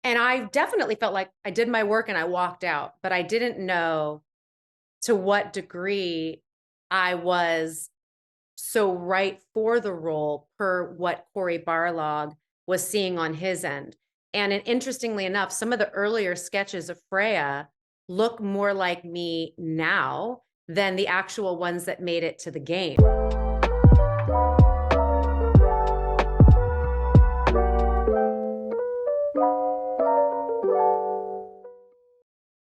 And I definitely felt like I did my work and I walked out, but I didn't know to what degree I was so right for the role per what Corey Barlog was seeing on his end. And interestingly enough, some of the earlier sketches of Freya look more like me now than the actual ones that made it to the game.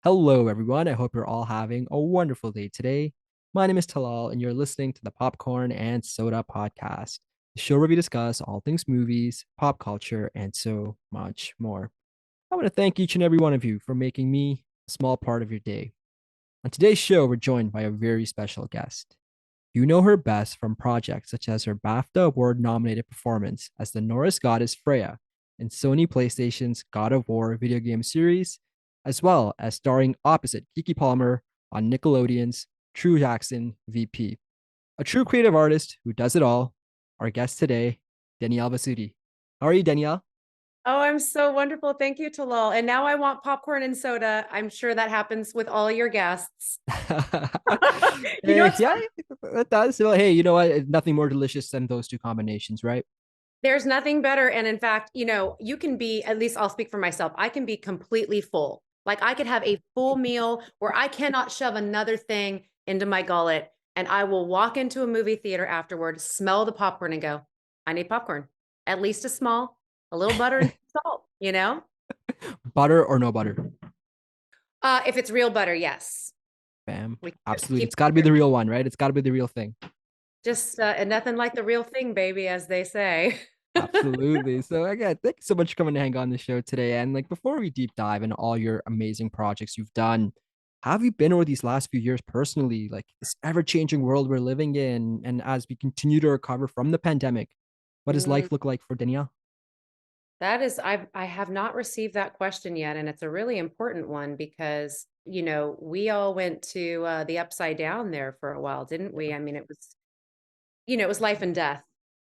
Hello, everyone. I hope you're all having a wonderful day today. My name is Talal, and you're listening to the Popcorn and Soda Podcast, the show where we discuss all things movies, pop culture, and so much more. I want to thank each and every one of you for making me a small part of your day. On today's show, we're joined by a very special guest. You know her best from projects such as her BAFTA Award nominated performance as the Norse goddess Freya in Sony PlayStation's God of War video game series, as well as starring opposite Kiki Palmer on Nickelodeon's True Jackson VP. A true creative artist who does it all. Our guest today, Danielle Bisutti. How are you, Danielle? Oh, I'm so wonderful. Thank you, Talal. And now I want popcorn and soda. I'm sure that happens with all your guests. You know what's Yeah, fun? it does. So, hey, you know what? Nothing more delicious than those two combinations, right? There's nothing better. And in fact, you can be, at least I'll speak for myself, I can be completely full. Like I could have a full meal where I cannot shove another thing into my gullet. And I will walk into a movie theater afterward, smell the popcorn and go, I need popcorn. At least a little butter and salt. Butter or no butter? If it's real butter, yes. Bam. We Absolutely. keep It's got to be the real one, right? It's got to be the real thing. just and nothing like the real thing, baby, as they say. Absolutely. So again, thank you so much for coming to hang on the show today. And like before we deep dive into all your amazing projects you've done, how have you been over these last few years personally? Like this ever-changing world we're living in, and as we continue to recover from the pandemic, what does Mm, life look like for Danielle? that is, I have not received that question yet, and it's a really important one because we all went to the upside down there for a while, didn't we? I mean, it was life and death,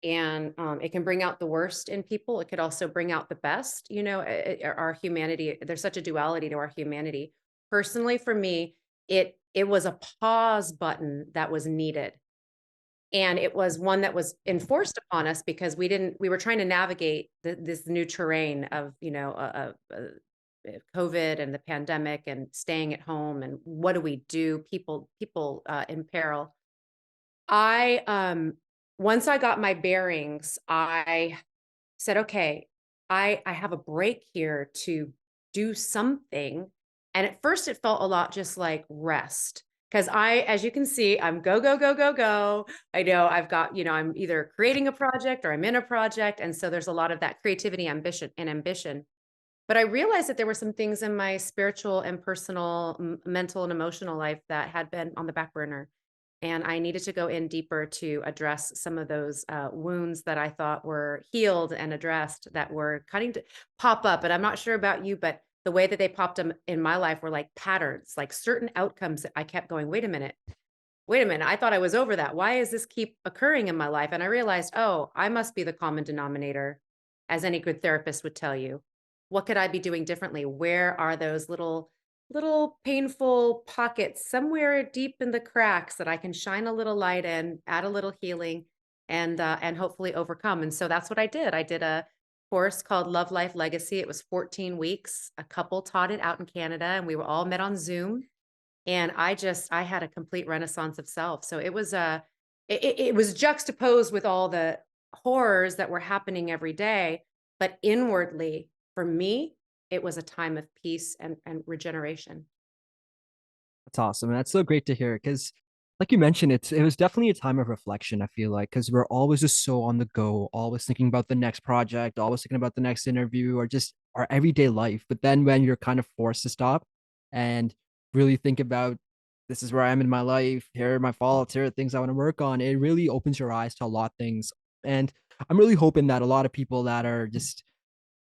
and it can bring out the worst in people. It could also bring out the best. Our humanity. There's such a duality to our humanity. Personally, for me, it was a pause button that was needed. And it was one that was enforced upon us because we were trying to navigate this new terrain of, COVID and the pandemic and staying at home and what do we do? People in peril. I Once I got my bearings, I said, okay, I have a break here to do something. And at first it felt a lot just like rest. Because as you can see, I'm go, go, go, go, go. I know I've got, I'm either creating a project or I'm in a project. And so there's a lot of that creativity, ambition. But I realized that there were some things in my spiritual and personal, mental and emotional life that had been on the back burner. And I needed to go in deeper to address some of those wounds that I thought were healed and addressed that were cutting to pop up. And I'm not sure about you, but the way that they popped them in my life were like patterns, like certain outcomes that I kept going, wait a minute. I thought I was over that. Why does this keep occurring in my life? And I realized, oh, I must be the common denominator, as any good therapist would tell you. What could I be doing differently? Where are those little painful pockets somewhere deep in the cracks that I can shine a little light in, add a little healing, and hopefully overcome? And so that's what I did. I did a course called Love Life Legacy. It was 14 weeks. A couple taught it out in Canada, and we were all met on Zoom. And I had a complete renaissance of self. So it was juxtaposed with all the horrors that were happening every day, but inwardly for me, it was a time of peace and regeneration. That's awesome. And that's so great to hear because like you mentioned, it was definitely a time of reflection, I feel like, because we're always just so on the go, always thinking about the next project, always thinking about the next interview, or just our everyday life. But then when you're kind of forced to stop and really think about this is where I am in my life, here are my faults, here are things I want to work on, it really opens your eyes to a lot of things. And I'm really hoping that a lot of people that are just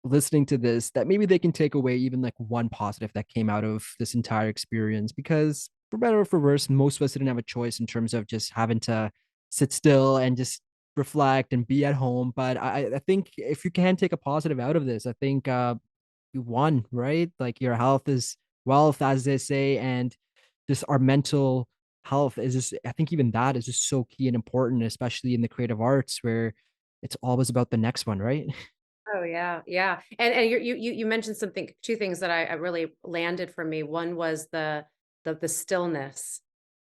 listening to this that maybe they can take away even like one positive that came out of this entire experience because for better or for worse most of us didn't have a choice in terms of just having to sit still and just reflect and be at home but I think if you can take a positive out of this I think you won, right? Like your health is wealth, as they say, and just our mental health is just, I think even that is just so key and important, especially in the creative arts where it's always about the next one, right? Oh yeah, yeah. And you mentioned something, two things that I really landed for me. One was the stillness.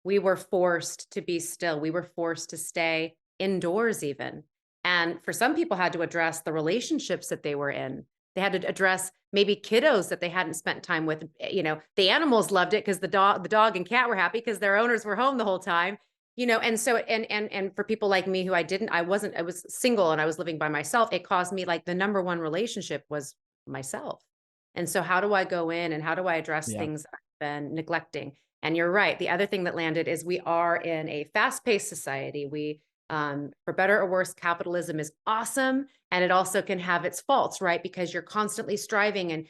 We were forced to be still. We were forced to stay indoors even. And for some people had to address the relationships that they were in. They had to address maybe kiddos that they hadn't spent time with. The animals loved it because the dog and cat were happy because their owners were home the whole time. And so and for people like me who I was single and I was living by myself, it caused me like the number one relationship was myself. And so how do I go in and how do I address Yeah. things I've been neglecting? And you're right. The other thing that landed is we are in a fast-paced society. For better or worse, capitalism is awesome, and it also can have its faults, right? Because you're constantly striving, and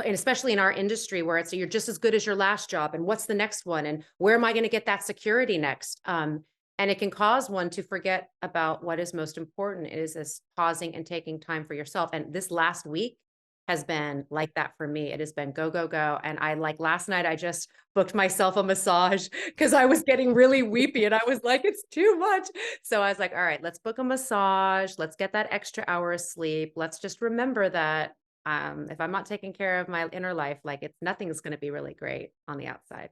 especially in our industry where it's you're just as good as your last job, and what's the next one, and where am I going to get that security next? And it can cause one to forget about what is most important. It is this pausing and taking time for yourself. And this last week has been like that for me. It has been go, go, go. And I like last night, I just booked myself a massage because I was getting really weepy and I was like, it's too much. So I was like, all right, let's book a massage. Let's get that extra hour of sleep. Let's just remember that if I'm not taking care of my inner life, like nothing's going to be really great on the outside.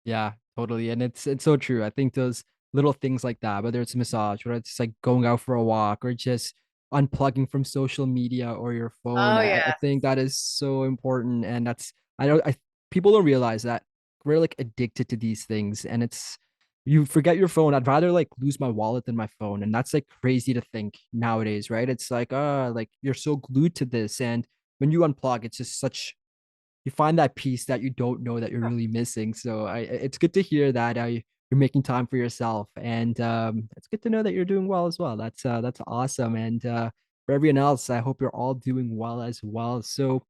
Yeah, totally. And it's so true. I think those little things like that, whether it's a massage, whether it's like going out for a walk or just unplugging from social media or your phone, Oh I yeah. think that is so important. And that's I don't I people don't realize that we're like addicted to these things and it's you forget your phone. I'd rather like lose my wallet than my phone. And that's like crazy to think nowadays, right? It's like you're so glued to this. And when you unplug, it's just such you find that piece that you don't know that you're really missing. So it's good to hear that you're making time for yourself, and it's good to know that you're doing well as well. That's awesome, and for everyone else, I hope you're all doing well as well. So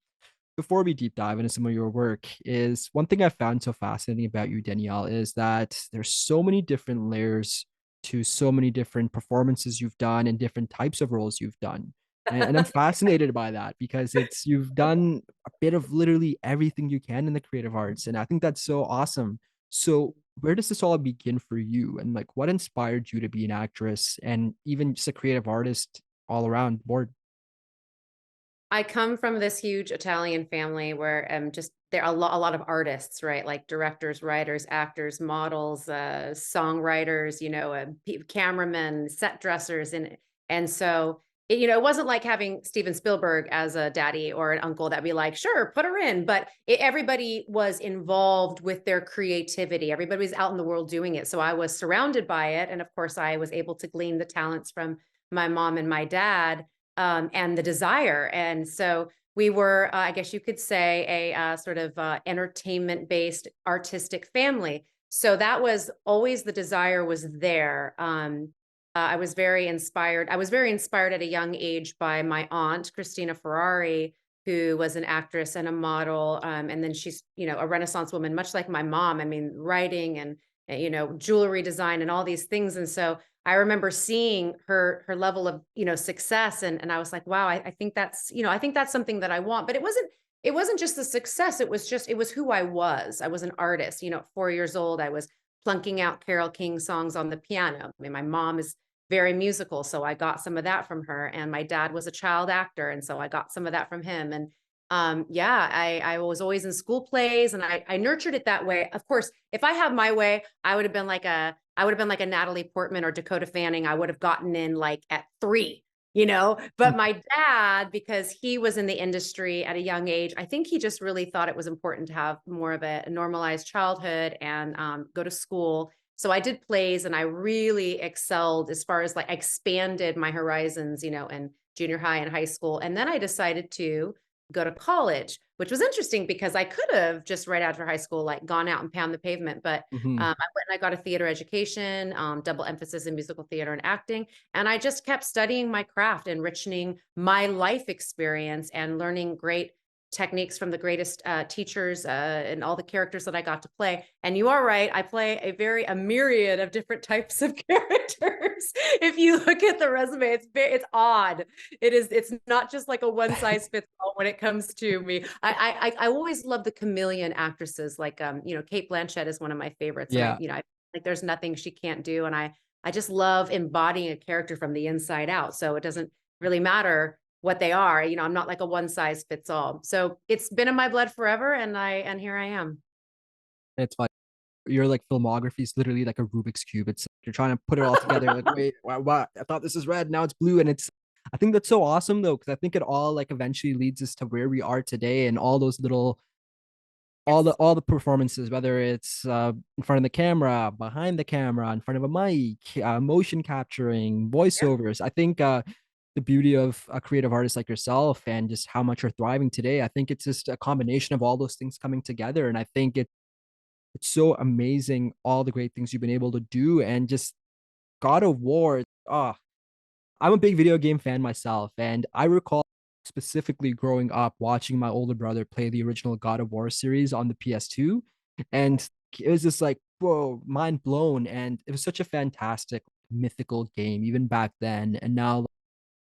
before we deep dive into some of your work, is one thing I found so fascinating about you, Danielle, is that there's so many different layers to so many different performances you've done and different types of roles you've done. And I'm fascinated by that because it's you've done a bit of literally everything you can in the creative arts. And I think that's so awesome. So where does this all begin for you? And like what inspired you to be an actress and even just a creative artist all around board? I come from this huge Italian family where just there are a lot of artists, right? Like directors, writers, actors, models, songwriters, cameramen, set dressers, and so it wasn't like having Steven Spielberg as a daddy or an uncle that'd be like, sure, put her in. But everybody was involved with their creativity. Everybody was out in the world doing it. So I was surrounded by it, and of course, I was able to glean the talents from my mom and my dad and the desire. And so we were, I guess you could say, a sort of entertainment based artistic family. So that was always the desire was there. I was very inspired. I was very inspired at a young age by my aunt, Christina Ferrari, who was an actress and a model. And then she's, a Renaissance woman, much like my mom. I mean, writing and, jewelry design and all these things. And so I remember seeing her level of, success and I was like, wow, I think I think that's something that I want. But it wasn't just the success. It was who I was. I was an artist. At 4 years old, I was plunking out Carole King songs on the piano. I mean, my mom is very musical, so I got some of that from her. And my dad was a child actor, and so I got some of that from him. And yeah, I was always in school plays and I nurtured it that way. Of course, if I had my way, I would have been like a Natalie Portman or Dakota Fanning. I would have gotten in like at 3, but my dad, because he was in the industry at a young age, I think he just really thought it was important to have more of a normalized childhood and go to school. So I did plays and I really excelled as far as like expanded my horizons, in junior high and high school. And then I decided to go to college, which was interesting because I could have just right after high school, like gone out and pound the pavement. But Mhm. I went and I got a theater education, double emphasis in musical theater and acting. And I just kept studying my craft, enriching my life experience and learning great techniques from the greatest teachers and all the characters that I got to play. And you are right, I play a myriad of different types of characters. If you look at the resume, it's odd. It's not just like a one size fits all when it comes to me. I always love the chameleon actresses, like Kate Blanchett is one of my favorites, and Yeah. I like there's nothing she can't do, and I just love embodying a character from the inside out. So it doesn't really matter what they are. I'm not like a one size fits all. So it's been in my blood forever, and here I am. It's like your like filmography is literally like a Rubik's cube. It's you're trying to put it all together. Like, wait, what? I thought this is red, now it's blue, and it's. I think that's so awesome though, because I think it all like eventually leads us to where we are today, and all those little Yes. all the performances, whether it's in front of the camera, behind the camera, in front of a mic, motion capturing, Yep. voiceovers. I think the beauty of a creative artist like yourself and just how much you're thriving today, I think it's just a combination of all those things coming together. And I think it's so amazing all the great things you've been able to do. And just God of War, oh, I'm a big video game fan myself, and I recall specifically growing up watching my older brother play the original God of War series on the PS2, and it was just like, whoa, mind blown. And it was such a fantastic mythical game even back then. And now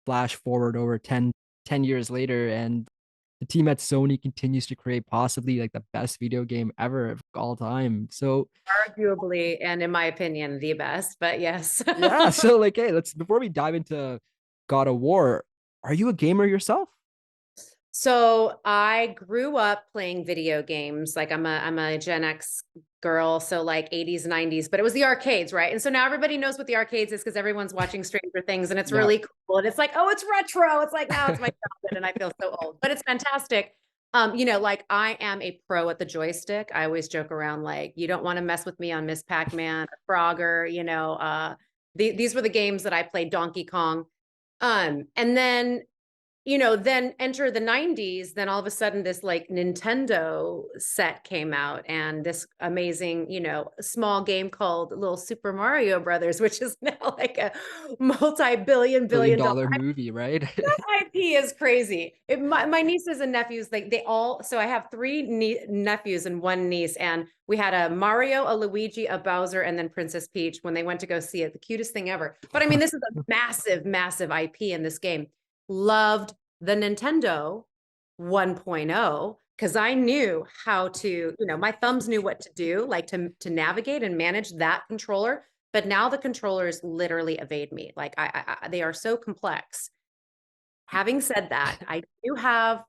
flash forward over 10 years later, and the team at Sony continues to create possibly like the best video game ever of all time. So Arguably, and in my opinion, the best, but yes. yeah, so like, hey, let's before we dive into God of War, are you a gamer yourself? So I grew up playing video games. Like I'm a Gen X girl, so like 80s, 90s, but it was the arcades, right? And so now everybody knows what the arcades is because everyone's watching Stranger Things, and it's Yeah. really cool. And it's like, oh, it's retro. It's like now it's my childhood and I feel so old. But it's fantastic. Like I am a pro at the joystick. I always joke around like, you don't want to mess with me on Miss Pac-Man or Frogger, these were the games that I played, Donkey Kong. And then enter the 90s, then all of a sudden this like Nintendo set came out, and this amazing, small game called Little Super Mario Brothers, which is now like a multi-billion Billion billion dollar dollar movie, right? IP is crazy. My nieces and nephews, like so I have three nephews and one niece, and we had a Mario, a Luigi, a Bowser, and then Princess Peach when they went to go see it. The cutest thing ever. But I mean, this is a massive, massive IP in this game. Loved the Nintendo 1.0 because I knew how to, my thumbs knew what to do, like to navigate and manage that controller. But now the controllers literally evade me. Like they are so complex. Having said that, I do have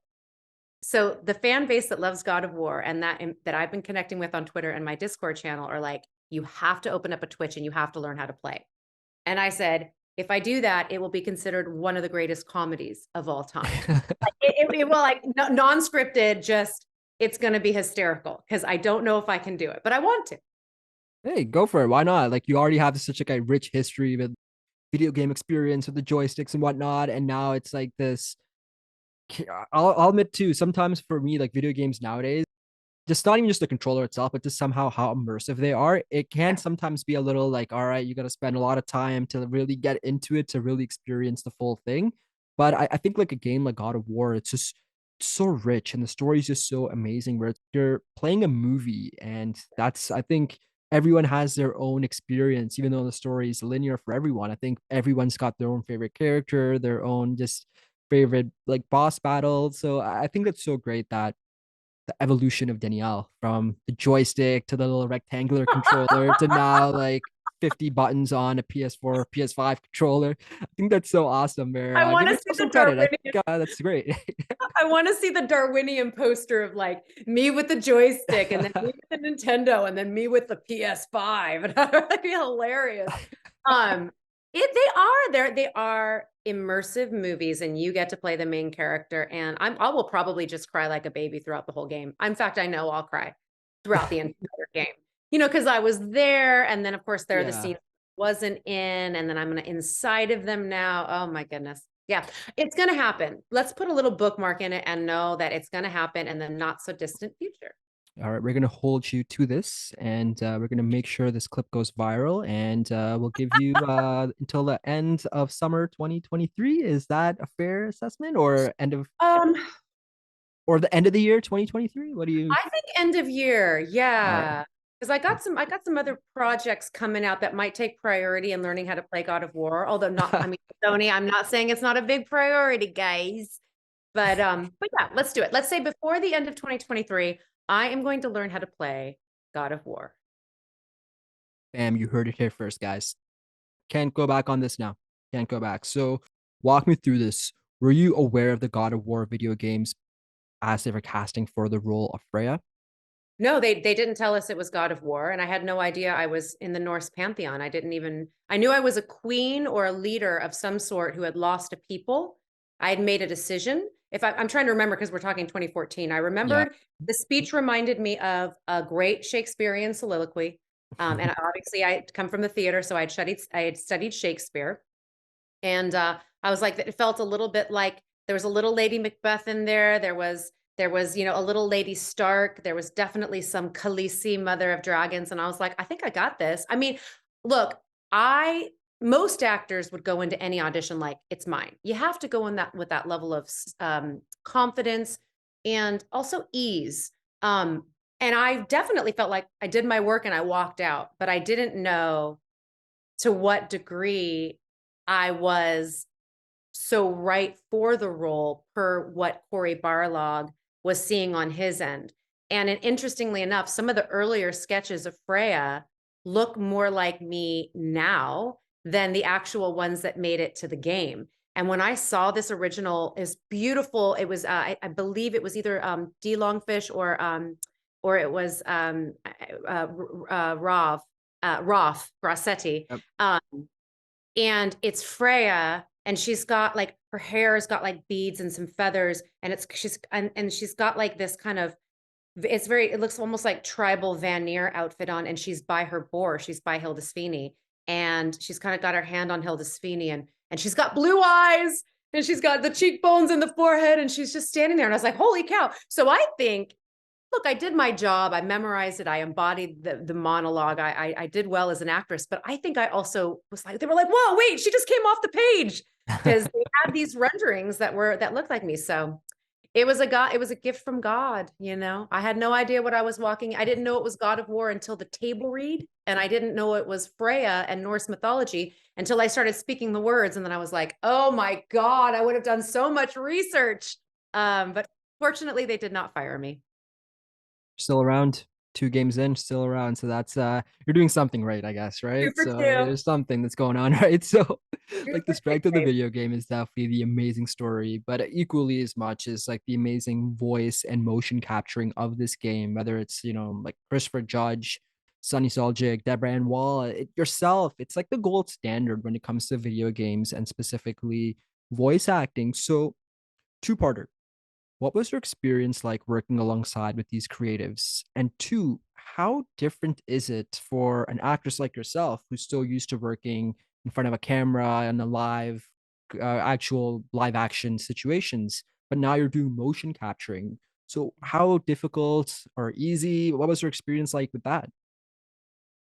so the fan base that loves God of War and that I've been connecting with on Twitter and my Discord channel are like, you have to open up a Twitch and you have to learn how to play. And I said, if I do that, it will be considered one of the greatest comedies of all time. It will, like, non-scripted, just it's going to be hysterical because I don't know if I can do it, but I want to. Hey, go for it. Why not? Like you already have such like a rich history with video game experience with the joysticks and whatnot, and now it's like this. I'll admit too, sometimes for me, like video games nowadays, just not even just the controller itself, but just somehow how immersive they are. It can Yeah. sometimes be a little like, all right, you got to spend a lot of time to really get into it to really experience the full thing. But I think like a game like God of War, it's just so rich and the story is just so amazing where you're playing a movie. And that's, I think everyone has their own experience, even though the story is linear for everyone. I think everyone's got their own favorite character, their own just favorite like boss battle. So I think that's so great that the evolution of Danielle from the joystick to the little rectangular controller to now like 50 buttons on a PS4, PS5 controller. I think that's so awesome. Where I want give to see yourself the some credit. I Darwinian. think that's great. I want to see the Darwinian poster of like me with the joystick, and then me with the Nintendo, and then me with the PS5. And that'd be hilarious. Um, they are immersive movies, and you get to play the main character. And I will probably just cry like a baby throughout the whole game. In fact, I know I'll cry throughout the entire game. Because I was there, and then of course there are the Yeah. scenes I wasn't in, and then I'm gonna inside of them now. Oh my goodness. Yeah, it's gonna happen. Let's put a little bookmark in it and know that it's gonna happen in the not so distant future. All right, we're gonna hold you to this, and we're gonna make sure this clip goes viral, and we'll give you until the end of summer 2023. Is that a fair assessment, or end of? Um, or the end of the year 2023? What do you? I think end of year, All right. yeah. Because I got some other projects coming out that might take priority in learning how to play God of War. Although not, I mean, Sony, I'm not saying it's not a big priority, guys. But yeah, let's do it. Let's say before the end of 2023, I am going to learn how to play God of War. Bam, you heard it here first, guys. Can't go back on this now. Can't go back. So walk me through this. Were you aware of the God of War video games as they were casting for the role of Freya? No, they didn't tell us it was God of War, and I had no idea I was in the Norse pantheon. I knew I was a queen or a leader of some sort who had lost a people. I had made a decision. I'm trying to remember because we're talking 2014. I Yeah. remembered the speech reminded me of a great Shakespearean soliloquy. And obviously I come from the theater, so I had studied Shakespeare. And I was like, it felt a little bit like there was a little Lady Macbeth in there. There was, a little Lady Stark. There was definitely some Khaleesi, Mother of Dragons. And I was like, I think I got this. I mean, look, most actors would go into any audition like it's mine. You have to go in that with that level of confidence and also ease. And I definitely felt like I did my work and I walked out, but I didn't know to what degree I was so right for the role per what Corey Barlog was seeing on his end. And interestingly enough, some of the earlier sketches of Freya look more like me now than the actual ones that made it to the game. And when I saw this original, is beautiful. It was, I believe it was either D. Longfish or it was Roth Grassetti. Yep. Um, and it's Freya, and she's got like her hair's got like beads and some feathers, and she's got like this kind of it looks almost like tribal Vanir outfit on, and she's by her boar, she's by Hildisvini, and she's kind of got her hand on Hildisvini, and she's got blue eyes, and she's got the cheekbones and the forehead, and she's just standing there, and I was like, holy cow! So I think look, I did my job. I memorized it. I embodied the monologue. I did well as an actress, but I think I also was like, they were like, whoa, wait, she just came off the page because they had these renderings that looked like me. So it was a gift from God, I had no idea what I was walking. I didn't know it was God of War until the table read, and I didn't know it was Freya and Norse mythology until I started speaking the words. And then I was like, oh my God, I would have done so much research. But fortunately, they did not fire me. Still around, 2 games in, still around. So that's you're doing something right, I guess, Two right? for So two. there's something that's going on, right? So Two like the for two, strength of the babe. video game is definitely the amazing story, but equally as much is like the amazing voice and motion capturing of this game, whether it's, like Christopher Judge, Sunny Soljic, Deborah Ann Wall, yourself. It's like the gold standard when it comes to video games and specifically voice acting. So two-parter. What was your experience like working alongside with these creatives? And two, how different is it for an actress like yourself who's still used to working in front of a camera and a actual live action situations, but now you're doing motion capturing? So, how difficult or easy? What was your experience like with that?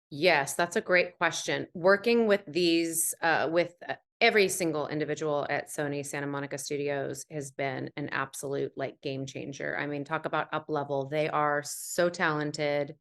Yes, that's a great question. Working with with every single individual at Sony Santa Monica Studios has been an absolute like game changer. I mean, talk about up level. They are so talented.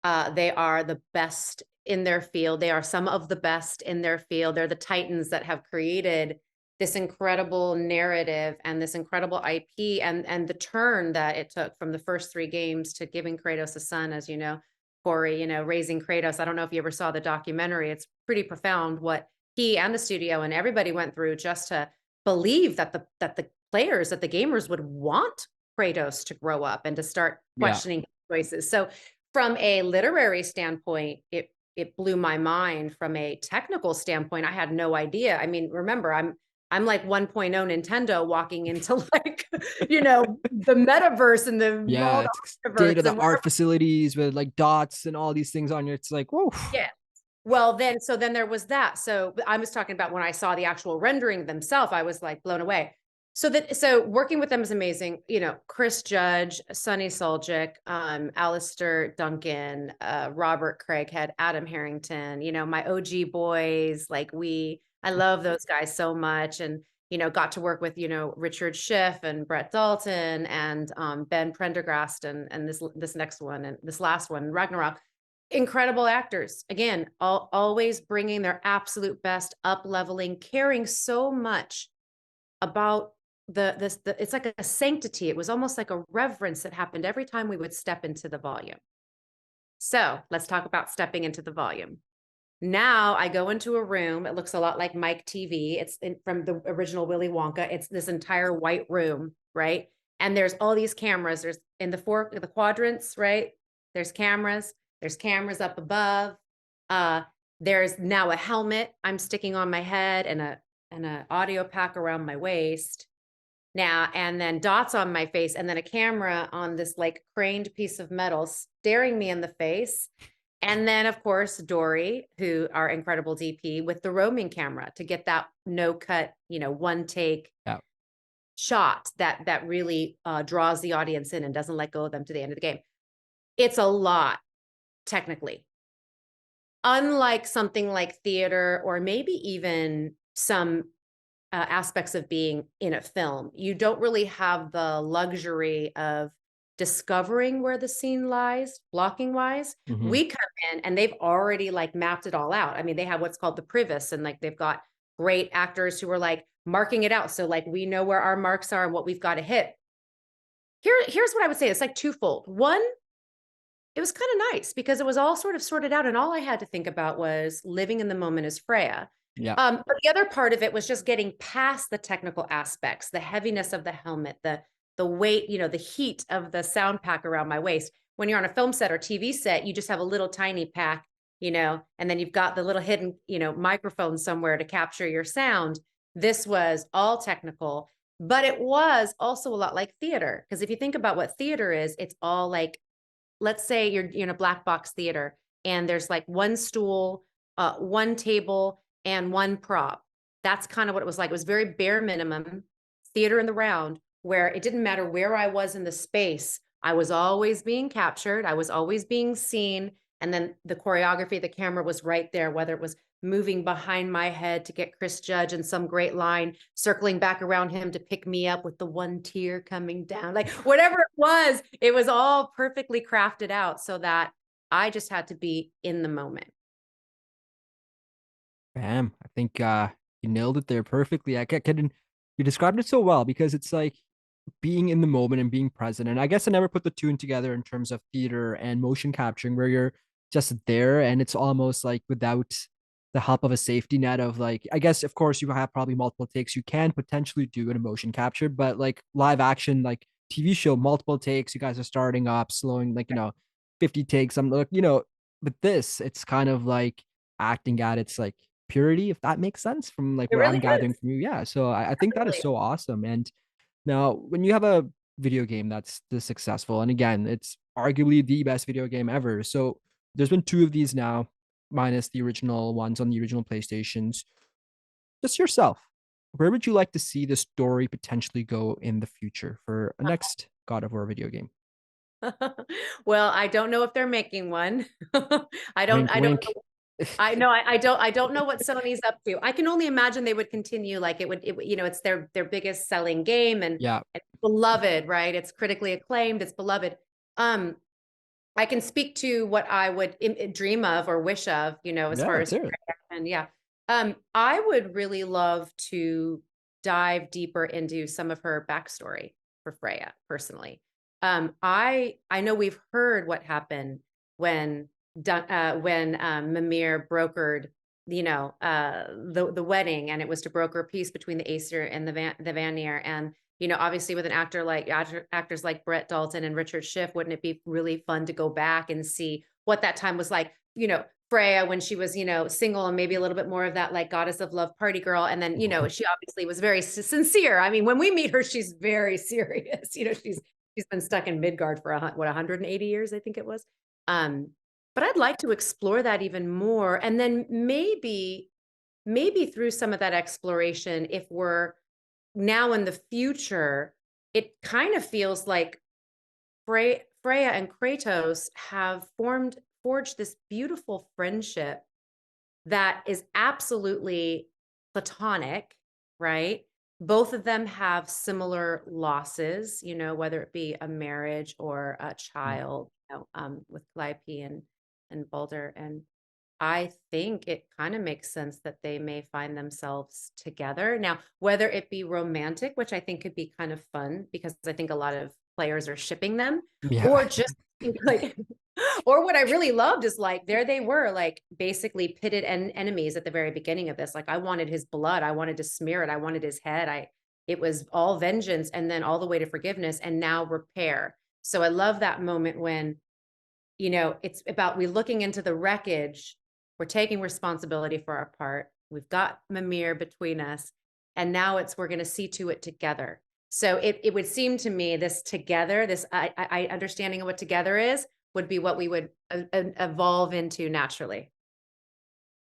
They are the best in their field. They are some of the best in their field. They're the titans that have created this incredible narrative and this incredible IP and the turn that it took from the first three games to giving Kratos a son, as you know, Corey, raising Kratos. I don't know if you ever saw the documentary. It's pretty profound what he and the studio and everybody went through just to believe that the players, that the gamers would want Kratos to grow up and to start Yeah. questioning choices. So from a literary standpoint, it blew my mind. From a technical standpoint, I had no idea. I mean, remember, I'm like 1.0 Nintendo walking into like, the metaverse and the Yeah, all it's the state of metaverse the and art facilities with like dots and all these things on you. It's like, whoa. yeah. Well, then there was that. So I was talking about when I saw the actual rendering themselves, I was like blown away. So working with them is amazing. Chris Judge, Sunny Soljic, Alistair Duncan, Robert Craighead, Adam Harrington, my OG boys, I love those guys so much. got to work with, Richard Schiff and Brett Dalton and Ben Prendergast and this next one and this last one, Ragnarok. Incredible actors. Again, always bringing their absolute best, up leveling, caring so much about it's like a sanctity. It was almost like a reverence that happened every time we would step into the volume. So let's talk about stepping into the volume. Now I go into a room. It looks a lot like Mike TV. It's from the original Willy Wonka. It's this entire white room, right? And there's all these cameras. There's in the quadrants, right? There's cameras. There's cameras up above. There's now a helmet I'm sticking on my head and a audio pack around my waist. Now, and then dots on my face, and then a camera on this like craned piece of metal staring me in the face. And then, of course, Dory, who our incredible DP, with the roaming camera to get that no cut, one take Yeah. shot that really draws the audience in and doesn't let go of them to the end of the game. It's a lot, technically. Unlike something like theater or maybe even some aspects of being in a film, you don't really have the luxury of discovering where the scene lies, blocking wise. Mhm. We come in and they've already like mapped it all out. I mean, they have what's called the Privis, and like they've got great actors who are like marking it out. So like we know where our marks are and what we've got to hit. Here's what I would say. It's like twofold. One, it was kind of nice because it was all sort of sorted out, and all I had to think about was living in the moment as Freya. Yeah. But the other part of it was just getting past the technical aspects, the heaviness of the helmet, the weight, the heat of the sound pack around my waist. When you're on a film set or TV set, you just have a little tiny pack, and then you've got the little hidden, microphone somewhere to capture your sound. This was all technical, but it was also a lot like theater. Because if you think about what theater is, it's all like, let's say you're in a black box theater and there's like one stool, one table, and one prop. That's kind of what it was like. It was very bare minimum theater in the round, where it didn't matter where I was in the space. I was always being captured. I was always being seen. And then the choreography, the camera was right there, whether it was moving behind my head to get Chris Judge and some great line, circling back around him to pick me up with the one tear coming down, like whatever it was all perfectly crafted out so that I just had to be in the moment. Bam. I think you nailed it there perfectly. Couldn't you described it so well because it's like being in the moment and being present. And I guess I never put the two together in terms of theater and motion capturing where you're just there and it's almost like without the help of a safety net of like, I guess of course you have probably multiple takes you can potentially do in a motion capture, but like live action, like TV show, multiple takes, you guys are starting up, slowing like, 50 takes. I'm like, but this, it's kind of like acting at its like purity, if that makes sense from like It what really I'm gathering is. from you. Yeah. So I think that is Absolutely. so awesome. And now, when you have a video game that's this successful, and again, it's arguably the best video game ever. So there's been two of these now, minus the original ones on the original PlayStations. Just yourself, where would you like to see the story potentially go in the future for a next God of War video game? Well, I don't know if they're making one. Wink, I don't wink. know. I know I don't know what Sony's up to. I can only imagine they would continue, like it's their biggest selling game, and Yeah, it's beloved, right? It's critically acclaimed, it's beloved. Um, I can speak to what I would dream of or wish of, as yeah, far let's as hear it. and yeah. I would really love to dive deeper into some of her backstory for Freya personally. I know we've heard what happened when Mimir brokered, the wedding, and it was to broker peace between the Aesir and the Vanir. And obviously with an actors like Brett Dalton and Richard Schiff, wouldn't it be really fun to go back and see what that time was like? Freya when she was, single and maybe a little bit more of that like goddess of love party girl. And then, she obviously was very sincere. I mean, when we meet her, she's very serious. She's been stuck in Midgard for 180 years, I think it was. Um, but I'd like to explore that even more. And then maybe through some of that exploration, if we're now in the future, it kind of feels like Freya and Kratos have forged this beautiful friendship that is absolutely platonic, right? both of them have similar losses, whether it be a marriage or a Yeah. child, with Calliope and Balder. And I think it kind of makes sense that they may find themselves together. Now, whether it be romantic, which I think could be kind of fun because I think a lot of players are shipping them, Yeah. or just like, or what I really loved is like there they were, like basically pitted enemies at the very beginning of this. Like I wanted his blood, I wanted to smear it, I wanted his head. It was all vengeance and then all the way to forgiveness and now repair. So I love that moment when it's about we looking into the wreckage. We're taking responsibility for our part. We've got Mimir between us. And now we're going to see to it together. So it would seem to me this together, this I understanding of what together is, would be what we would evolve into naturally.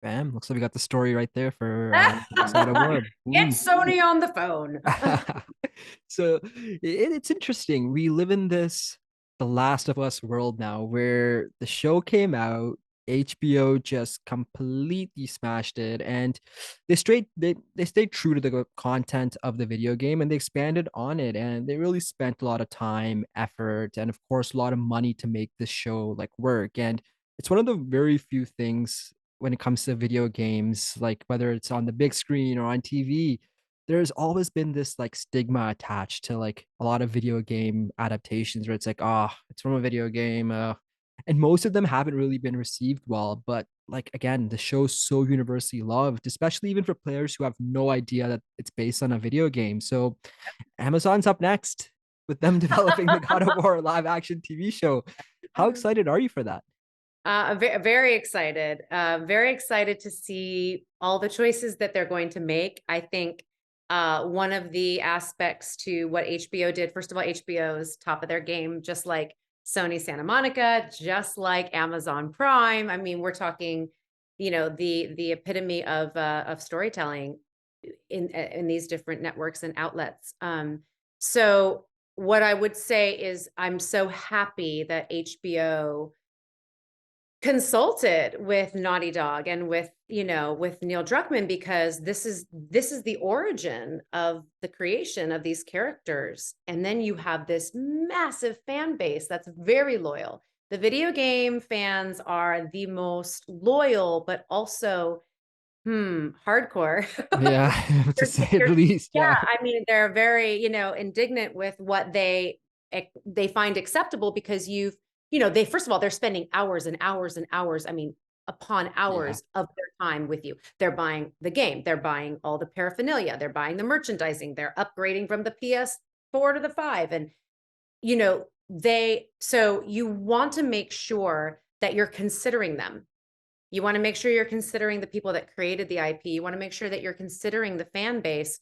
Bam. Looks like we got the story right there for God of War. Get Boom. Sony on the phone. So it's interesting. We live in this The Last of Us world now where the show came out, HBO just completely smashed it, and they stayed true to the content of the video game and they expanded on it and they really spent a lot of time, effort, and of course a lot of money to make this show like work. And it's one of the very few things when it comes to video games, like whether it's on the big screen or on TV, there's always been this like stigma attached to like a lot of video game adaptations where it's like, oh, it's from a video game. And most of them haven't really been received well. But like, again, the show's so universally loved, especially even for players who have no idea that it's based on a video game. So Amazon's up next with them developing the God of War live action TV show. How excited are you for that? Very excited. Very excited to see all the choices that they're going to make. I think one of the aspects to what HBO did, first of all, HBO is top of their game, just like Sony Santa Monica, just like Amazon Prime. I mean, we're talking, the epitome of storytelling in these different networks and outlets. So what I would say is I'm so happy that HBO consulted with Naughty Dog and with Neil Druckmann because this is the origin of the creation of these characters. And then you have this massive fan base that's very loyal. The video game fans are the most loyal, but also hardcore. Yeah, to They're say the they're least. yeah, Yeah. I mean, they're very, indignant with what they find acceptable because they first of all, they're spending hours and hours and hours, I mean, upon Yeah. hours of their time with you. They're buying the game, they're buying all the paraphernalia, they're buying the merchandising, they're upgrading from the PS4 to the 5 and so you want to make sure that you're considering them. You want to make sure you're considering the people that created the IP. You want to make sure that you're considering the fan base.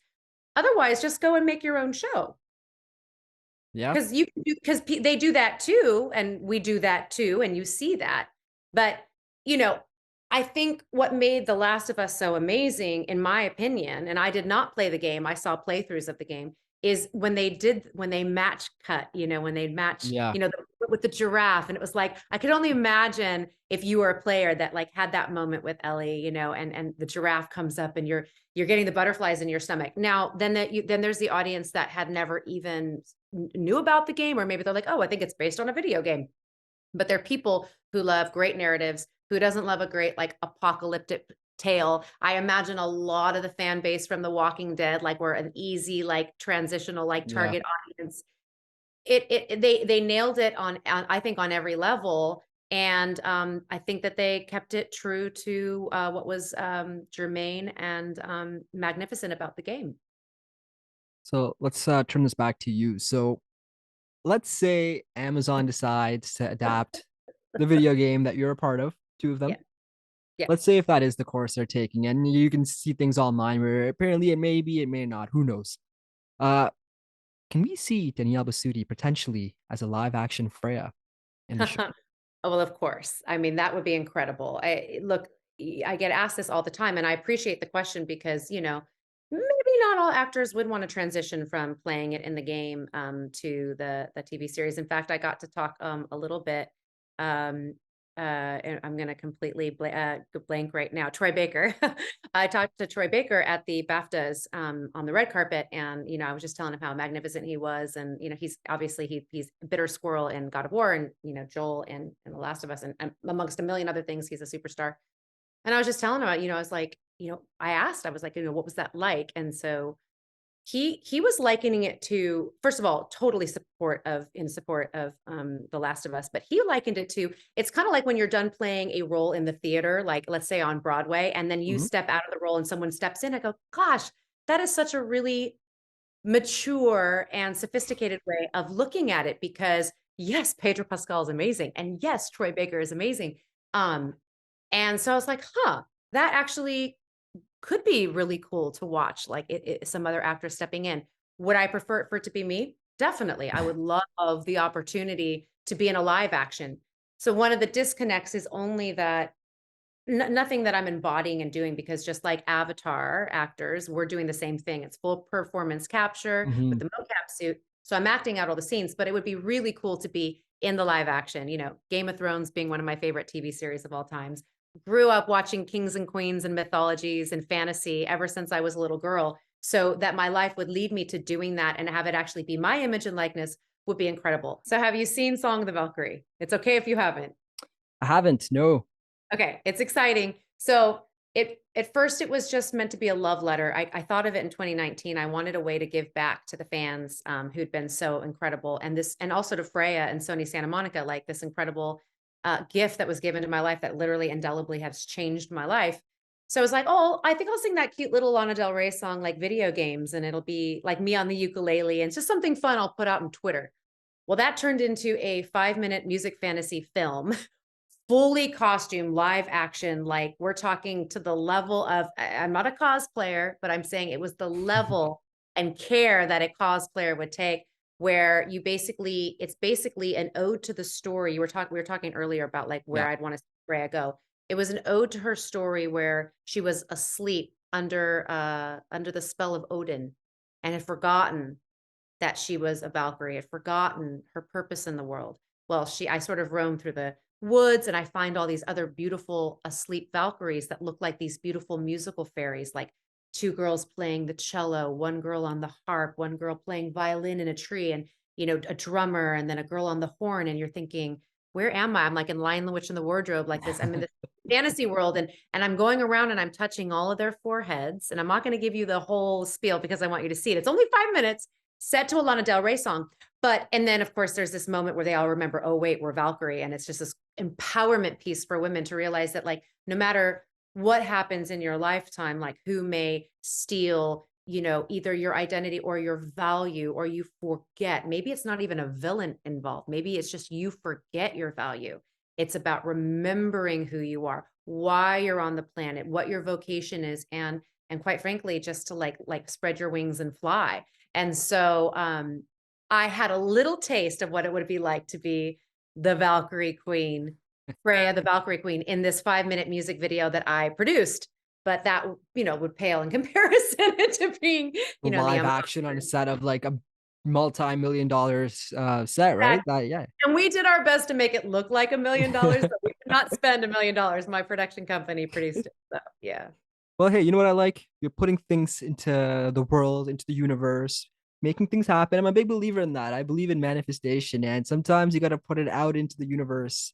Otherwise, just go and make your own show. Yeah. Because they do that too, and we do that too, and you see that. But you know, I think what made The Last of Us so amazing, in my opinion, and I did not play the game, I saw playthroughs of the game, is when they match cut, when they match, Yeah. with the giraffe, and it was like I could only imagine if you were a player that like had that moment with Ellie, and the giraffe comes up and you're getting the butterflies in your stomach. Now, then there's the audience that had never even knew about the game, or maybe they're like, oh, I think it's based on a video game. But they're people who love great narratives. Who doesn't love a great like apocalyptic tale? I imagine a lot of the fan base from The Walking Dead, like we're an easy, like transitional, like Yeah. target audience. They nailed it on I think on every level. And I think that they kept it true to what was germane and magnificent about the game. So let's turn this back to you. So let's say Amazon decides to adapt the video game that you're a part of, two of them. Yeah. Yeah. Let's say if that is the course they're taking, and you can see things online where apparently it may be, it may not, who knows? Uh, can we see Danielle Bisutti potentially as a live action Freya in the show? Oh, well, of course. I mean, that would be incredible. I get asked this all the time, and I appreciate the question because, maybe not all actors would want to transition from playing it in the game to the TV series. In fact, I got to talk a little bit um, and I'm going to completely blank right now. Troy Baker. I talked to Troy Baker at the BAFTAs on the red carpet, and I was just telling him how magnificent he was, and he's obviously he's a bitter squirrel in God of War, and Joel and The Last of Us, and amongst a million other things, he's a superstar. And I was just telling him, I was like, I was like, what was that like? And so he was likening it to, first of all, totally in support of The Last of Us, but he likened it to, it's kind of like when you're done playing a role in the theater, like let's say on Broadway, and then you Mhm. step out of the role and someone steps in. I go, gosh, that is such a really mature and sophisticated way of looking at it, because yes, Pedro Pascal is amazing, and yes, Troy Baker is amazing. Um, and so I was like, that actually could be really cool to watch, like some other actor stepping in. Would I prefer it for it to be me? Definitely. I would love the opportunity to be in a live action. So one of the disconnects is only that nothing that I'm embodying and doing, because just like Avatar actors, we're doing the same thing. It's full performance capture with Mhm. the mocap suit. So I'm acting out all the scenes, but it would be really cool to be in the live action. Game of Thrones being one of my favorite TV series of all times. Grew up watching kings and queens and mythologies and fantasy ever since I was a little girl. So that my life would lead me to doing that and have it actually be my image and likeness would be incredible. So have you seen Song of the Valkyrie? It's okay if you haven't. I haven't. No. Okay, it's exciting. So it at first it was just meant to be a love letter. I thought of it in 2019. I wanted a way to give back to the fans who'd been so incredible, and also to Freya and Sony Santa Monica, like this incredible gift that was given to my life that literally indelibly has changed my life. So I was like, oh, I think I'll sing that cute little Lana Del Rey song, like video games, and it'll be like me on the ukulele, and it's just something fun I'll put out on Twitter. Well, that turned into a 5-minute music fantasy film, fully costume, live action. Like we're talking to the level of, I'm not a cosplayer, but I'm saying it was the level and care that a cosplayer would take, where it's basically an ode to the story. We were talking earlier about like where Yeah. I'd want to see Freya go. It was an ode to her story where she was asleep under the spell of Odin and had forgotten that she was a Valkyrie, had forgotten her purpose in the world. Well, I sort of roam through the woods and I find all these other beautiful asleep Valkyries that look like these beautiful musical fairies, like two girls playing the cello, one girl on the harp, one girl playing violin in a tree, and a drummer, and then a girl on the horn. And you're thinking, where am I? I'm like in Lion the Witch in the Wardrobe, like this. I'm in this fantasy world, and I'm going around and I'm touching all of their foreheads. And I'm not going to give you the whole spiel because I want you to see it. It's only 5 minutes, set to a Lana Del Rey song. And then of course there's this moment where they all remember, oh wait, we're Valkyrie. And it's just this empowerment piece for women to realize that, like, no matter what happens in your lifetime, like who may steal, either your identity or your value, or you forget, maybe it's not even a villain involved. Maybe it's just you forget your value. It's about remembering who you are, why you're on the planet, what your vocation is, and quite frankly, just to like spread your wings and fly. And so I had a little taste of what it would be like to be the Valkyrie Queen, Freya, the Valkyrie Queen, in this 5-minute music video that I produced. But that, would pale in comparison to being, The the live Amazon. action on a set of like a multi-million dollars set, right? That yeah. And we did our best to make it look like $1 million, but we did not spend $1 million. My production company produced it. So yeah. Well, hey, you know what I like? You're putting things into the world, into the universe, making things happen. I'm a big believer in that. I believe in manifestation, and sometimes you got to put it out into the universe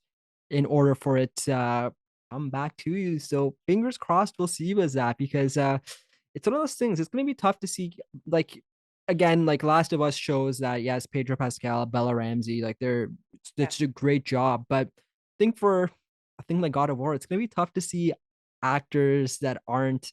in order for it to come back to you. So fingers crossed, we'll see you as that, because it's one of those things. It's gonna be tough to see. Like again, like Last of Us shows that yes, Pedro Pascal, Bella Ramsey, like Yeah. it's a great job. But I think for a thing like God of War, it's gonna be tough to see actors that aren't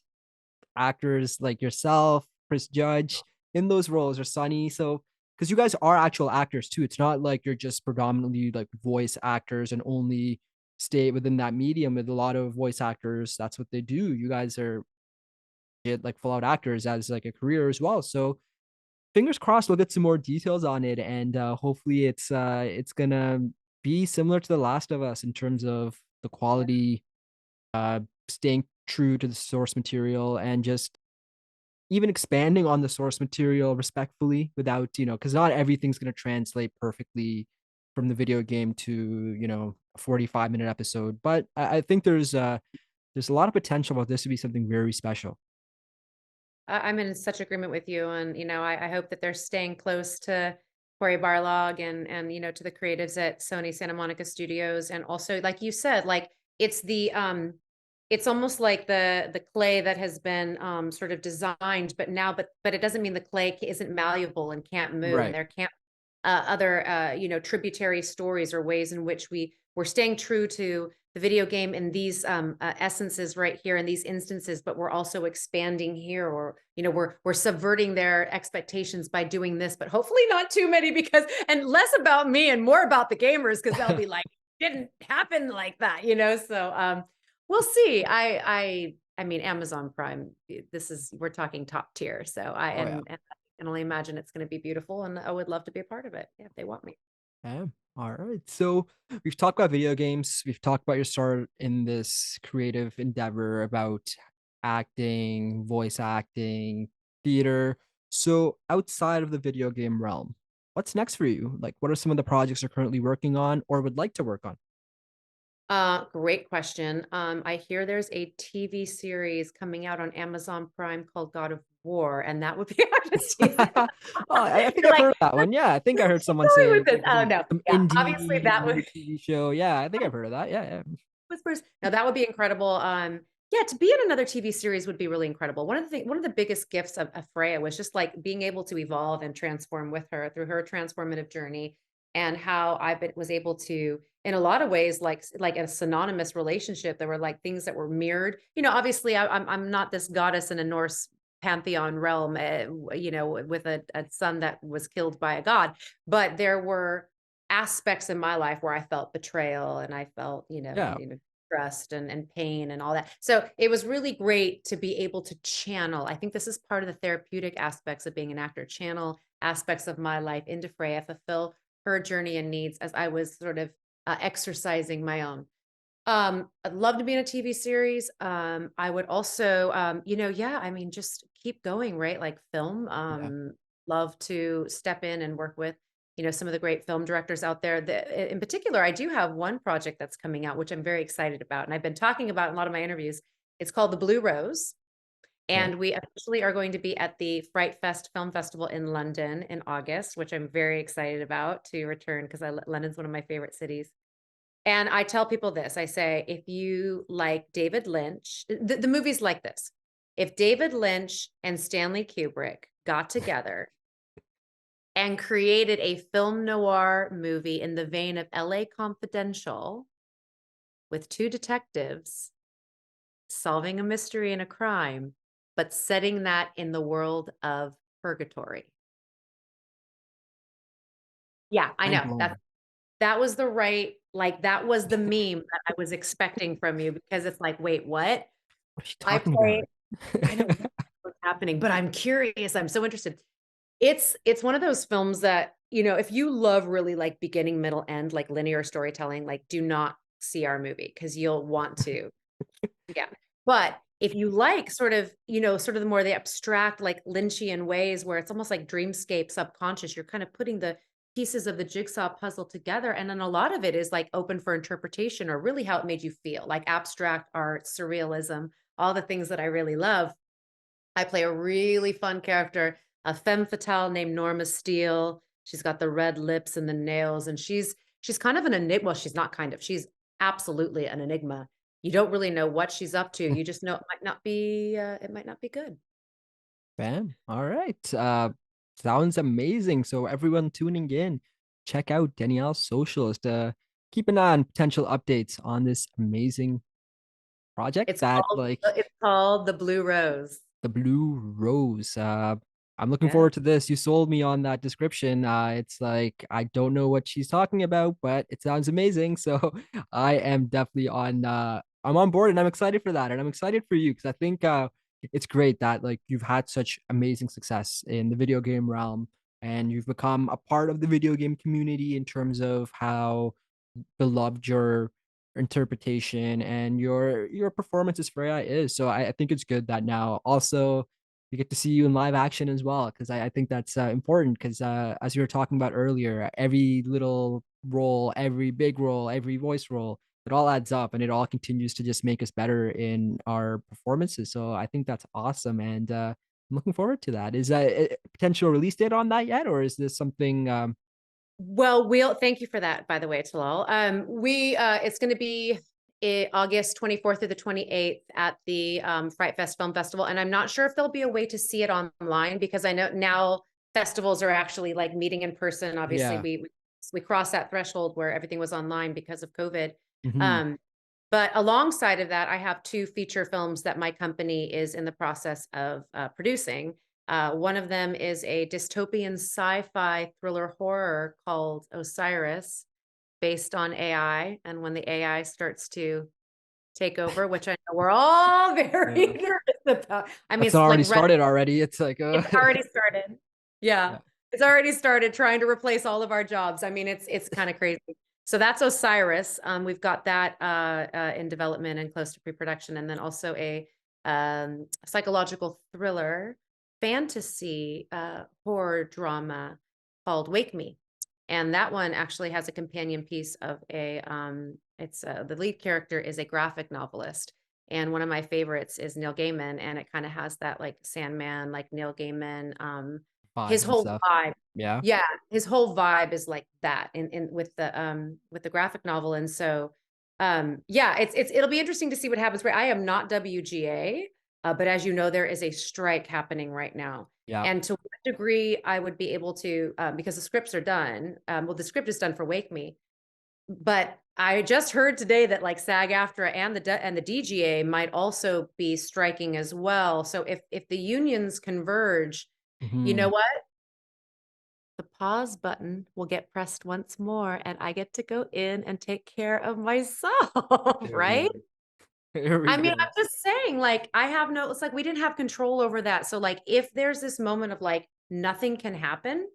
actors like yourself, Chris Judge, in those roles, or Sunny. So, because you guys are actual actors too, it's not like you're just predominantly like voice actors and only stay within that medium. With a lot of voice actors, that's what they do. You guys are like full out actors as like a career as well. So, fingers crossed, we'll get some more details on it, and hopefully, it's gonna be similar to The Last of Us in terms of the quality, staying true to the source material, and just even expanding on the source material respectfully without, because not everything's going to translate perfectly from the video game to, a 45-minute episode. But I think there's a lot of potential for this to be something very special. I'm in such agreement with you, and I hope that they're staying close to Cory Barlog and to the creatives at Sony Santa Monica Studios, and also, like you said, like it's almost like the clay that has been sort of designed, but it doesn't mean the clay isn't malleable and can't move, and Right. there can't other tributary stories or ways in which we're staying true to the video game in these essences right here in these instances, but we're also expanding here, or we're subverting their expectations by doing this, but hopefully not too many, because and less about me and more about the gamers, because they'll be like, didn't happen like that. So we'll see. I mean, Amazon Prime, we're talking top tier, so Oh yeah. and I can only imagine it's going to be beautiful, and I would love to be a part of it, yeah, if they want me. Yeah. All right. So we've talked about video games. We've talked about your start in this creative endeavor about acting, voice acting, theater. So outside of the video game realm, what's next for you? Like, what are some of the projects you're currently working on or would like to work on? Great question. I hear there's a TV series coming out on Amazon Prime called God of War, and that would be I'm just teasing. Oh, I think You're I've like, heard of that one. Yeah, I think I heard "Keep someone going say with this." like Oh no, some yeah, obviously indie that new would TV show. Yeah, I think I've heard of that. Yeah, yeah. Whispers. Now that would be incredible. Yeah, to be in another TV series would be really incredible. One of the biggest gifts of Freya was just like being able to evolve and transform with her through her transformative journey, and how was able to, in a lot of ways, like a synonymous relationship. There were like things that were mirrored. Obviously, I'm not this goddess in a Norse pantheon realm, with a son that was killed by a god, but there were aspects in my life where I felt betrayal, and I felt, Yeah. trust and pain and all that. So it was really great to be able to channel. I think this is part of the therapeutic aspects of being an actor, channel aspects of my life into Freya, fulfill her journey and needs as I was sort of exercising my own. I'd love to be in a TV series. I would also, yeah, I mean, just keep going, right? Like film. Yeah. Love to step in and work with, some of the great film directors out there. In particular, I do have one project that's coming out, which I'm very excited about, and I've been talking about in a lot of my interviews. It's called The Blue Rose, Okay. and we officially are going to be at the Fright Fest Film Festival in London in August, which I'm very excited about to return, because London's one of my favorite cities. And I tell people this, I say, if you like David Lynch, the movies like this. If David Lynch and Stanley Kubrick got together and created a film noir movie in the vein of LA Confidential, with two detectives solving a mystery and a crime, but setting that in the world of purgatory. Yeah, I Mind know. blown. That was the right, like, that was the meme that I was expecting from you, because it's like, wait, what? What are you I talking play about? I don't know what's happening, but I'm curious. I'm so interested. It's one of those films that, if you love really like beginning, middle, end, like linear storytelling, like do not see our movie, because you'll want to. Yeah. But if you like sort of the more the abstract, like Lynchian ways, where it's almost like dreamscape subconscious, you're kind of putting the pieces of the jigsaw puzzle together. And then a lot of it is like open for interpretation, or really how it made you feel, like abstract art, surrealism, all the things that I really love. I play a really fun character, a femme fatale named Norma Steele. She's got the red lips and the nails, and she's kind of an enigma. Well, she's not kind of. She's absolutely an enigma. You don't really know what she's up to. You just know it might not be good. Bam. All right. Sounds amazing. So everyone tuning in, check out Danielle's socials to keep an eye on potential updates on this amazing project that like It's called The Blue Rose. the Blue Rose. I'm looking Yeah. forward to this. You sold me on that description. It's like I don't know what she's talking about, but it sounds amazing. So I am definitely on. I'm on board, and I'm excited for that, and I'm excited for you because I think it's great that like you've had such amazing success in the video game realm, and you've become a part of the video game community in terms of how beloved your interpretation and your performance as Freya is. So I think it's good that now also we get to see you in live action as well, because I think that's important. Because as you were talking about earlier, every little role, every big role, every voice role, it all adds up, and it all continues to just make us better in our performances. So I think that's awesome, and I'm looking forward to that. Is a potential release date on that yet, or is this something? Well, we'll thank you for that, by the way, Talal. It's going to be August 24th through the 28th at the Fright Fest Film Festival. And I'm not sure if there'll be a way to see it online, because I know now festivals are actually like meeting in person. Obviously, Yeah. we crossed that threshold where everything was online because of COVID. Mhm. Um, but alongside of that, I have two feature films that my company is in the process of producing. One of them is a dystopian sci-fi thriller horror called Osiris, based on AI. And when the AI starts to take over, which I know we're all very Yeah. nervous about. I mean, That's it's like already started already. It's like it's already started. Yeah. yeah. It's already started trying to replace all of our jobs. I mean, it's kind of crazy. So that's Osiris. We've got that in development and close to pre-production, and then also a psychological thriller, fantasy horror drama called Wake Me. And that one actually has a companion piece of it's the lead character is a graphic novelist. And one of my favorites is Neil Gaiman, and it kind of has that like Sandman, like Neil Gaiman, his Vibes and whole stuff. vibe. Yeah. Yeah, his whole vibe is like that in with the graphic novel. And so yeah, it'll be interesting to see what happens. I am not WGA, but as you know, there is a strike happening right now. Yeah. And to what degree I would be able to, because the scripts are done. Well, the script is done for Wake Me, but I just heard today that like SAG-AFTRA and the DGA might also be striking as well. So if the unions converge, you know Mhm. what? The pause button will get pressed once more, and I get to go in and take care of myself, There we right? go. Here we I mean, I'm go. just saying, like, I have no, it's like we didn't have control over that. So, like, if there's this moment of like nothing can happen,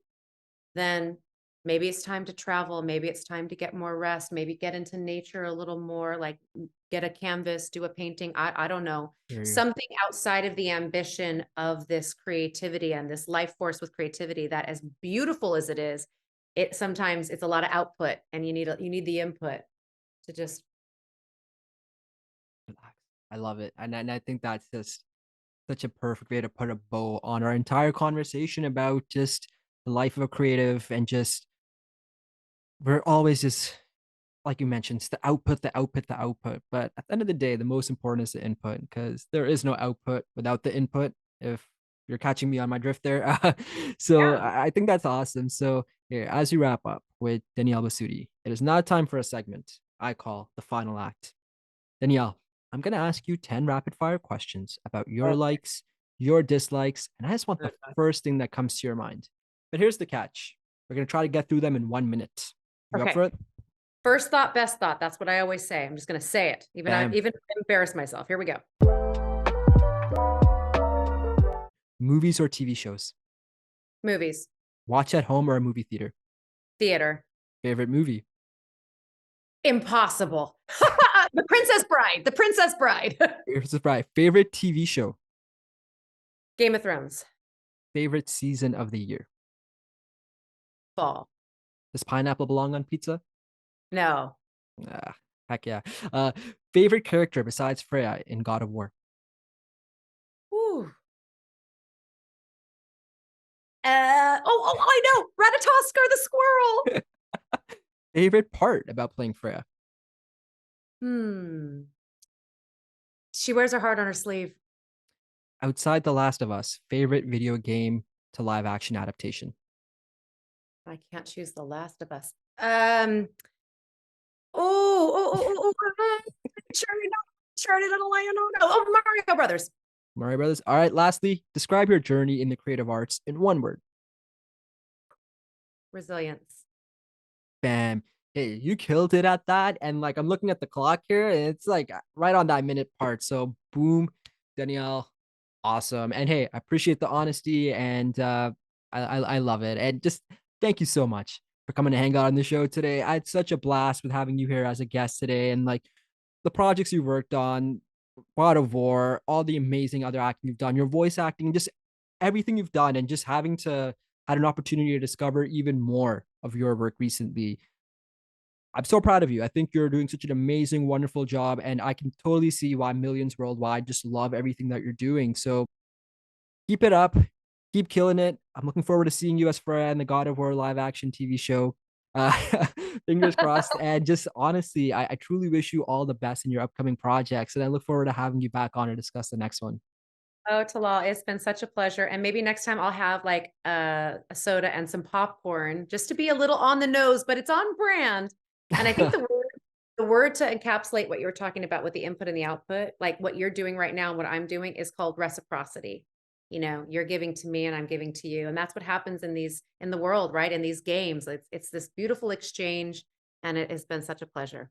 then maybe it's time to travel. Maybe it's time to get more rest. Maybe get into nature a little more, like get a canvas, do a painting. I don't know. Hear you. Something outside of the ambition of this creativity and this life force with creativity that as beautiful as it is, it sometimes it's a lot of output and you need the input to just Relax. I love it. And I think that's just such a perfect way to put a bow on our entire conversation about just the life of a creative, and just we're always just like you mentioned, it's the output, the output, the output. But at the end of the day, the most important is the input, because there is no output without the input. If you're catching me on my drift there. So yeah. I think that's awesome. So here, as you wrap up with Danielle Bisutti, it is now time for a segment I call the final act. Danielle, I'm going to ask you 10 rapid fire questions about your Okay. likes, your dislikes, and I just want the first thing that comes to your mind. But here's the catch, we're going to try to get through them in 1 minute. You up Okay. for it? First thought, best thought. That's what I always say. I'm just going to say it. Bam. Even if I embarrass myself. Here we go. Movies or TV shows? Movies, Watch at home or a movie theater? theater, Favorite movie? impossible. The Princess Bride, The Princess Bride. Favorite TV show? Game of Thrones, Favorite season of the year? fall. Does pineapple belong on pizza? No. Ah, heck yeah. Uh, Favorite character besides Freya in God of War? Ooh. I know. Ratatoskar the squirrel. Favorite part about playing Freya? Hmm. She wears her heart on her sleeve. Outside The Last of Us, favorite video game to live action adaptation? I can't choose The Last of Us. Charlie, no, Charlie, little lion, no, no. Oh, Mario Brothers. Mario Brothers. All right, lastly, describe your journey in the creative arts in one word. Resilience. Bam. Hey, you killed it at that. And like I'm looking at the clock here, and it's like right on that minute part. So boom, Danielle, awesome. And hey, I appreciate the honesty, and I love it. And just thank you so much for coming to hang out on the show today. I had such a blast with having you here as a guest today, and like the projects you worked on, God of War, all the amazing other acting you've done, your voice acting, just everything you've done and just having to had an opportunity to discover even more of your work recently. I'm so proud of you. I think you're doing such an amazing, wonderful job, and I can totally see why millions worldwide just love everything that you're doing. So keep it up, keep killing it. I'm looking forward to seeing you as Freya in the God of War live action TV show. Uh, Fingers crossed. And just honestly, I truly wish you all the best in your upcoming projects, and I look forward to having you back on to discuss the next one. Oh, Talal, it's been such a pleasure. And maybe next time I'll have like a soda and some popcorn just to be a little on the nose, but it's on brand. And I think the word to encapsulate what you were talking about with the input and the output, like what you're doing right now and what I'm doing is called reciprocity. You know, you're giving to me and I'm giving to you. And that's what happens in these in the world, right? In these games. It's this beautiful exchange. And it has been such a pleasure.